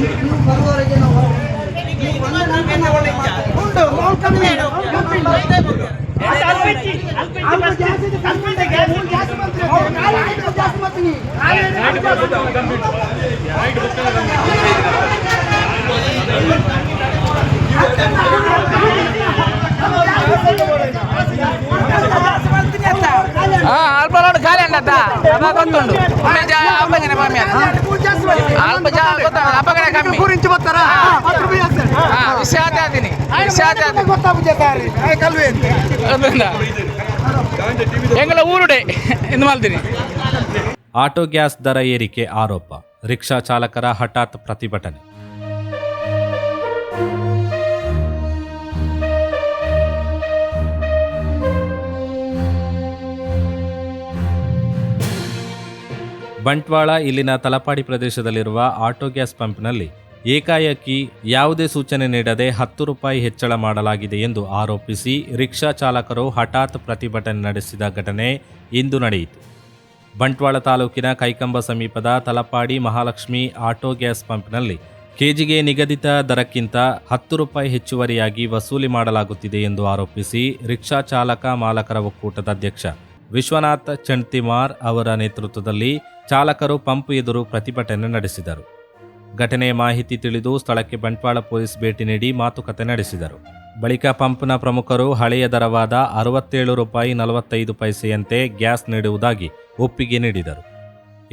ನೀವು ಬರುವವರೆಗೆ ನಾವು ಉಂಟು ಮಾವು ಕಮ್ಮಿ ಅಲ್ಪ ನೋಡಿ ಖಾಲಿ ಅಂಡತ್ತ ಅದ ಗೊತ್ತುಂಡು ಅಪ್ಪಗನೆ ಕಮ್ಮಿ ಅಲ್ಪ ಅಪ್ಪಗನೆ ಕಮ್ಮಿ ವಿಷಾದ ಆದಿನಿ ಎಂಗಳ ಊರುಡೆ ಎಂದು ಮಾಡ್ತೀನಿ. ಆಟೋ ಗ್ಯಾಸ್ ದರ ಏರಿಕೆ ಆರೋಪ, ರಿಕ್ಷಾ ಚಾಲಕರ ಹಠಾತ್ ಪ್ರತಿಭಟನೆ. ಬಂಟ್ವಾಳ ಇಲ್ಲಿನ ತಲಪಾಡಿ ಪ್ರದೇಶದಲ್ಲಿರುವ ಆಟೋ ಗ್ಯಾಸ್ ಪಂಪ್ನಲ್ಲಿ ಏಕಾಏಕಿ ಯಾವುದೇ ಸೂಚನೆ ನೀಡದೆ 10 ರೂಪಾಯಿ ಹೆಚ್ಚಳ ಮಾಡಲಾಗಿದೆ ಎಂದು ಆರೋಪಿಸಿ ರಿಕ್ಷಾ ಚಾಲಕರು ಹಠಾತ್ ಪ್ರತಿಭಟನೆ ನಡೆಸಿದ ಘಟನೆ ಇಂದು ನಡೆಯಿತು. ಬಂಟ್ವಾಳ ತಾಲೂಕಿನ ಕೈಕಂಬ ಸಮೀಪದ ತಲಪಾಡಿ ಮಹಾಲಕ್ಷ್ಮಿ ಆಟೋ ಗ್ಯಾಸ್ ಪಂಪ್ನಲ್ಲಿ ಕೆಜಿಗೆ ನಿಗದಿತ ದರಕ್ಕಿಂತ 10 ರೂಪಾಯಿ ಹೆಚ್ಚುವರಿಯಾಗಿ ವಸೂಲಿ ಮಾಡಲಾಗುತ್ತಿದೆ ಎಂದು ಆರೋಪಿಸಿ ರಿಕ್ಷಾ ಚಾಲಕ ಮಾಲಕರ ಒಕ್ಕೂಟದ ಅಧ್ಯಕ್ಷ ವಿಶ್ವನಾಥ್ ಚಣ್ತಿಮಾರ್ ಅವರ ನೇತೃತ್ವದಲ್ಲಿ ಚಾಲಕರು ಪಂಪ್ ಎದುರು ಪ್ರತಿಭಟನೆ ನಡೆಸಿದರು. ಘಟನೆಯ ಮಾಹಿತಿ ತಿಳಿದು ಸ್ಥಳಕ್ಕೆ ಬಂಟ್ವಾಳ ಪೊಲೀಸ್ ಭೇಟಿ ನೀಡಿ ಮಾತುಕತೆ ನಡೆಸಿದರು. ಬಳಿಕ ಪಂಪ್ನ ಪ್ರಮುಖರು ಹಳೆಯ ದರವಾದ 67 ರೂಪಾಯಿ 45 ಪೈಸೆಯಂತೆ ಗ್ಯಾಸ್ ನೀಡುವುದಾಗಿ ಒಪ್ಪಿಗೆ ನೀಡಿದರು.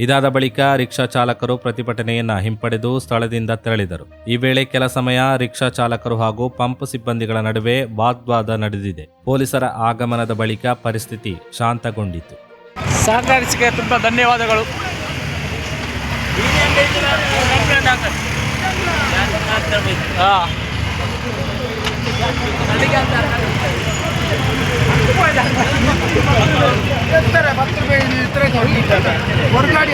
ಇದಾದ ಬಳಿಕ ರಿಕ್ಷಾ ಚಾಲಕರು ಪ್ರತಿಭಟನೆಯನ್ನ ಹಿಂಪಡೆದು ಸ್ಥಳದಿಂದ ತೆರಳಿದರು. ಈ ವೇಳೆ ಕೆಲ ಸಮಯ ರಿಕ್ಷಾ ಚಾಲಕರು ಹಾಗೂ ಪಂಪ್ ಸಿಬ್ಬಂದಿಗಳ ನಡುವೆ ವಾಗ್ವಾದ ನಡೆದಿದೆ. ಪೊಲೀಸರ ಆಗಮನದ ಬಳಿಕ ಪರಿಸ್ಥಿತಿ ಶಾಂತಗೊಂಡಿತು. ಸಹಕರಿಸಿಕೆ ತುಂಬ ಧನ್ಯವಾದಗಳು. ಹೊರಗಾಡಿ